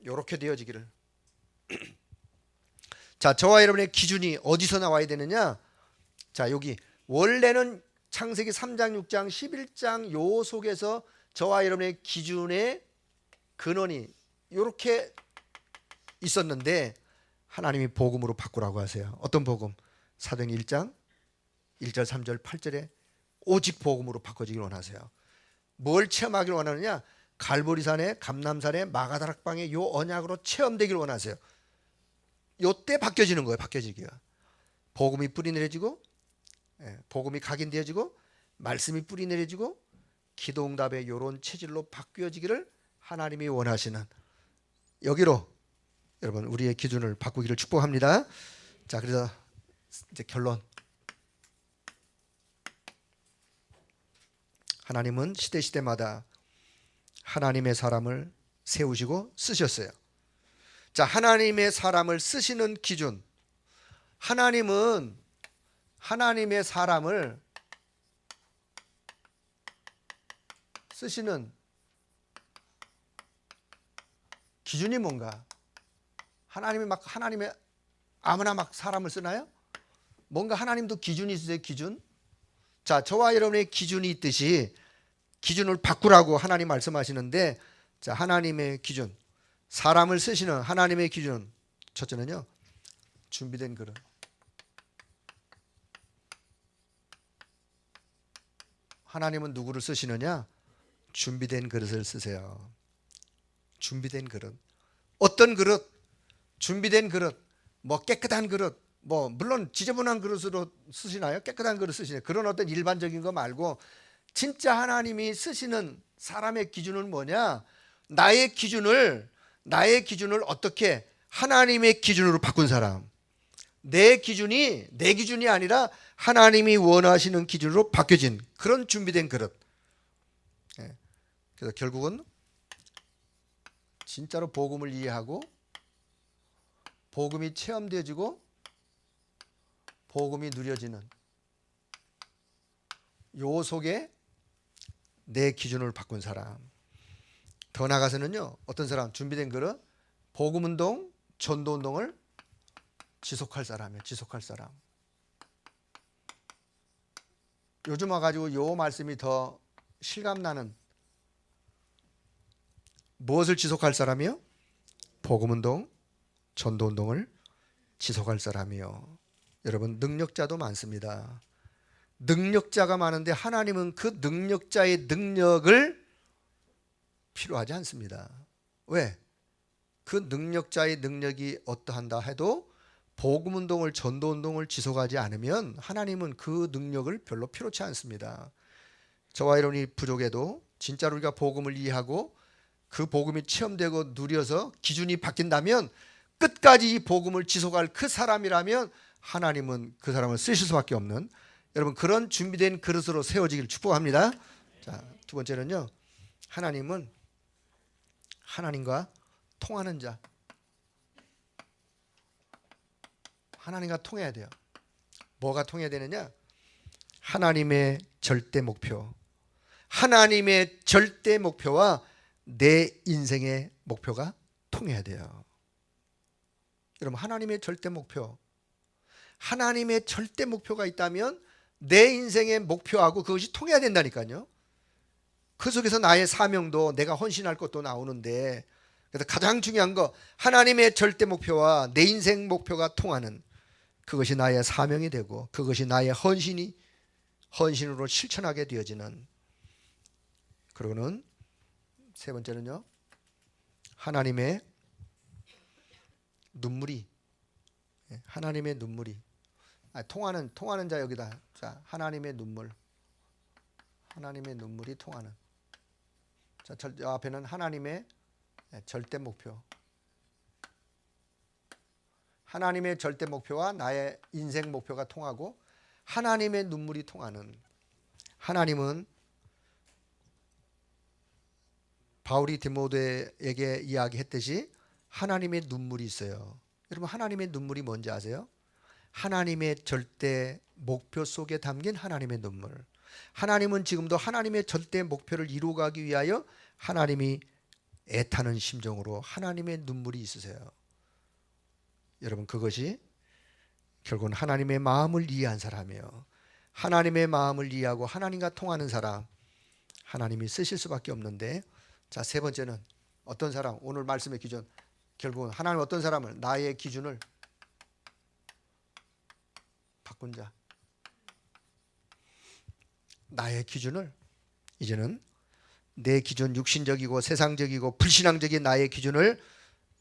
이렇게 되어지기를. 자, 저와 여러분의 기준이 어디서 나와야 되느냐? 자, 여기 원래는 창세기 3장 6장 11장 요 속에서 저와 여러분의 기준의 근원이 이렇게 있었는데 하나님이 복음으로 바꾸라고 하세요. 어떤 복음? 사도행전 1장 1절 3절 8절에 오직 복음으로 바꿔지길 원하세요. 뭘 체험하기를 원하느냐? 갈보리산에 감람산에 마가다락방에 요 언약으로 체험되길 원하세요. 요때 바뀌어지는 거예요. 바뀌어지기가. 복음이 뿌리 내려지고, 복음이 각인되어지고, 말씀이 뿌리 내려지고, 기도응답의 요런 체질로 바뀌어지기를 하나님이 원하시는, 여기로 여러분 우리의 기준을 바꾸기를 축복합니다. 자, 그래서 이제 결론. 하나님은 시대시대마다 하나님의 사람을 세우시고 쓰셨어요. 자, 하나님의 사람을 쓰시는 기준. 하나님은 하나님의 사람을 쓰시는 기준이 뭔가? 하나님의 아무나 막 사람을 쓰나요? 뭔가 하나님도 기준이 있으세요, 기준? 자, 저와 여러분의 기준이 있듯이 기준을 바꾸라고 하나님 말씀하시는데, 자, 하나님의 기준, 사람을 쓰시는 하나님의 기준. 첫째는요, 준비된 그릇. 하나님은 누구를 쓰시느냐? 준비된 그릇을 쓰세요. 준비된 그릇. 어떤 그릇? 준비된 그릇. 뭐 깨끗한 그릇. 뭐 물론 지저분한 그릇으로 쓰시나요? 깨끗한 그릇 쓰시나요? 그런 어떤 일반적인 거 말고 진짜 하나님이 쓰시는 사람의 기준은 뭐냐? 나의 기준을 어떻게 하나님의 기준으로 바꾼 사람. 내 기준이 내 기준이 아니라 하나님이 원하시는 기준으로 바뀌어진 그런 준비된 그릇. 그래서 결국은 진짜로 복음을 이해하고 복음이 체험되어지고 복음이 누려지는 요 속에 내 기준을 바꾼 사람. 더 나아가서는요, 어떤 사람? 준비된 그릇, 복음운동, 전도운동을 지속할 사람이에요. 지속할 사람. 요즘 와가지고 요 말씀이 더 실감나는. 무엇을 지속할 사람이요? 복음운동, 전도운동을 지속할 사람이요. 여러분, 능력자도 많습니다. 능력자가 많은데 하나님은 그 능력자의 능력을 필요하지 않습니다. 왜? 그 능력자의 능력이 어떠한다 해도 복음운동을, 전도운동을 지속하지 않으면 하나님은 그 능력을 별로 필요치 않습니다. 저와 여러분이 부족해도 진짜로 우리가 복음을 이해하고 그 복음이 체험되고 누려서 기준이 바뀐다면, 끝까지 이 복음을 지속할 그 사람이라면 하나님은 그 사람을 쓰실 수밖에 없는, 여러분, 그런 준비된 그릇으로 세워지기를 축복합니다. 자, 두 번째는요, 하나님은 하나님과 통하는 자. 하나님과 통해야 돼요. 뭐가 통해야 되느냐? 하나님의 절대 목표. 하나님의 절대 목표와 내 인생의 목표가 통해야 돼요. 여러분, 하나님의 절대 목표, 하나님의 절대 목표가 있다면 내 인생의 목표하고 그것이 통해야 된다니까요. 그 속에서 나의 사명도, 내가 헌신할 것도 나오는데, 그래서 가장 중요한 거, 하나님의 절대 목표와 내 인생 목표가 통하는, 그것이 나의 사명이 되고 그것이 나의 헌신으로 실천하게 되어지는. 그리고는 세 번째는요, 하나님의 눈물이, 하나님의 눈물이, 통하는 자 여기다. 자, 하나님의 눈물, 하나님의 눈물이 통하는. 자, 저 앞에는 하나님의 절대 목표, 하나님의 절대 목표와 나의 인생 목표가 통하고 하나님의 눈물이 통하는. 하나님은 바울이 디모데에게 이야기했듯이 하나님의 눈물이 있어요. 여러분, 하나님의 눈물이 뭔지 아세요? 하나님의 절대 목표 속에 담긴 하나님의 눈물. 하나님은 지금도 하나님의 절대 목표를 이루어가기 위하여 하나님이 애타는 심정으로 하나님의 눈물이 있으세요. 여러분, 그것이 결국은 하나님의 마음을 이해한 사람이에요. 하나님의 마음을 이해하고 하나님과 통하는 사람, 하나님이 쓰실 수밖에 없는데, 자, 세 번째는 어떤 사람? 오늘 말씀의 기준, 결국은 하나님 어떤 사람을, 나의 기준을 바꾼 자. 나의 기준을 이제는 내 기준, 육신적이고 세상적이고 불신앙적인 나의 기준을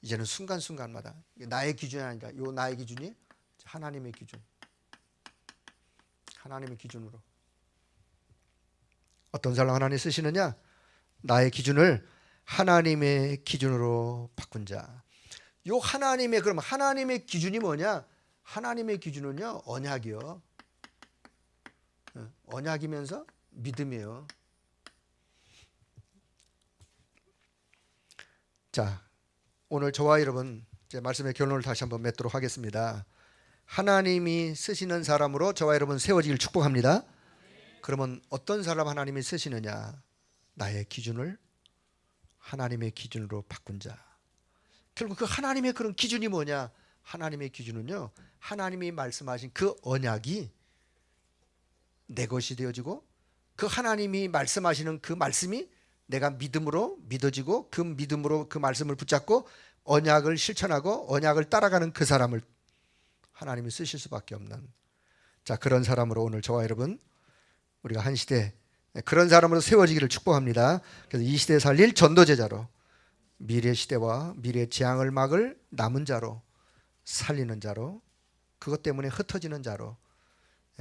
이제는 순간순간마다, 나의 기준이 아니라 이 나의 기준이 하나님의 기준, 하나님의 기준으로. 어떤 사람 하나님 쓰시느냐? 나의 기준을 하나님의 기준으로 바꾼 자. 요 하나님의, 그럼 하나님의 기준이 뭐냐? 하나님의 기준은요, 언약이요. 언약이면서 믿음이에요. 자, 오늘 저와 여러분 제 말씀의 결론을 다시 한번 맺도록 하겠습니다. 하나님이 쓰시는 사람으로 저와 여러분 세워지길 축복합니다. 그러면 어떤 사람 하나님이 쓰시느냐? 나의 기준을 하나님의 기준으로 바꾼 자. 결국 그 하나님의 그런 기준이 뭐냐? 하나님의 기준은요, 하나님이 말씀하신 그 언약이 내 것이 되어지고, 그 하나님이 말씀하시는 그 말씀이 내가 믿음으로 믿어지고, 그 믿음으로 그 말씀을 붙잡고 언약을 실천하고 언약을 따라가는 그 사람을 하나님이 쓰실 수밖에 없는, 자, 그런 사람으로 오늘 저와 여러분 우리가 한 시대 그런 사람으로 세워지기를 축복합니다. 그래서 이 시대에 살릴 전도제자로, 미래 시대와 미래 재앙을 막을 남은 자로, 살리는 자로, 그것 때문에 흩어지는 자로,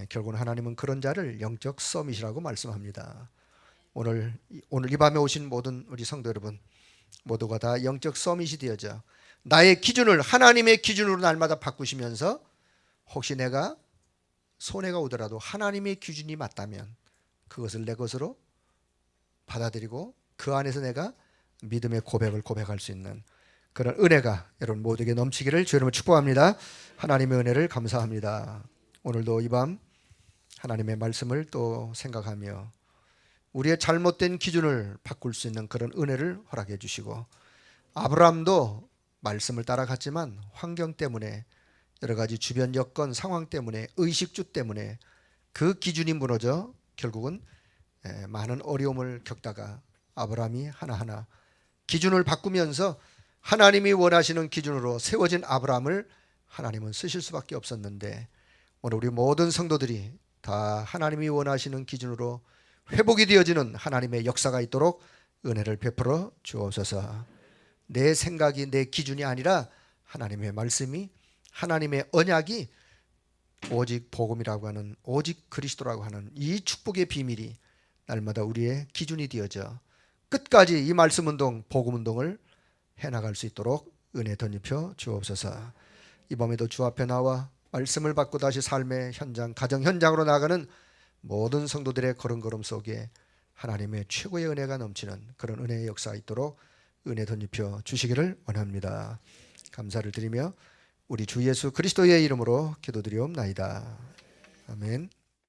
결국은 하나님은 그런 자를 영적 서밋이라고 말씀합니다. 오늘 이 밤에 오신 모든 우리 성도 여러분 모두가 다 영적 서밋이 되어져 나의 기준을 하나님의 기준으로 날마다 바꾸시면서, 혹시 내가 손해가 오더라도 하나님의 기준이 맞다면 그것을 내 것으로 받아들이고 그 안에서 내가 믿음의 고백을 고백할 수 있는 그런 은혜가 여러분 모두에게 넘치기를 주 이름으로 축복합니다. 하나님의 은혜를 감사합니다. 오늘도 이 밤 하나님의 말씀을 또 생각하며 우리의 잘못된 기준을 바꿀 수 있는 그런 은혜를 허락해 주시고, 아브라함도 말씀을 따라갔지만 환경 때문에, 여러 가지 주변 여건 상황 때문에, 의식주 때문에 그 기준이 무너져 결국은 많은 어려움을 겪다가 아브라함이 하나하나 기준을 바꾸면서 하나님이 원하시는 기준으로 세워진 아브라함을 하나님은 쓰실 수밖에 없었는데, 오늘 우리 모든 성도들이 다 하나님이 원하시는 기준으로 회복이 되어지는 하나님의 역사가 있도록 은혜를 베풀어 주옵소서. 내 생각이 내 기준이 아니라 하나님의 말씀이, 하나님의 언약이, 오직 복음이라고 하는, 오직 그리스도라고 하는 이 축복의 비밀이 날마다 우리의 기준이 되어져 끝까지 이 말씀 운동, 복음 운동을 해나갈 수 있도록 은혜 덧입혀 주옵소서. 이 밤에도 주 앞에 나와 말씀을 받고 다시 삶의 현장, 가정 현장으로 나가는 모든 성도들의 걸음걸음 속에 하나님의 최고의 은혜가 넘치는 그런 은혜의 역사가 있도록 은혜 덧입혀 주시기를 원합니다. 감사를 드리며 우리 주 예수 그리스도의 이름으로 기도드리옵나이다. 아멘.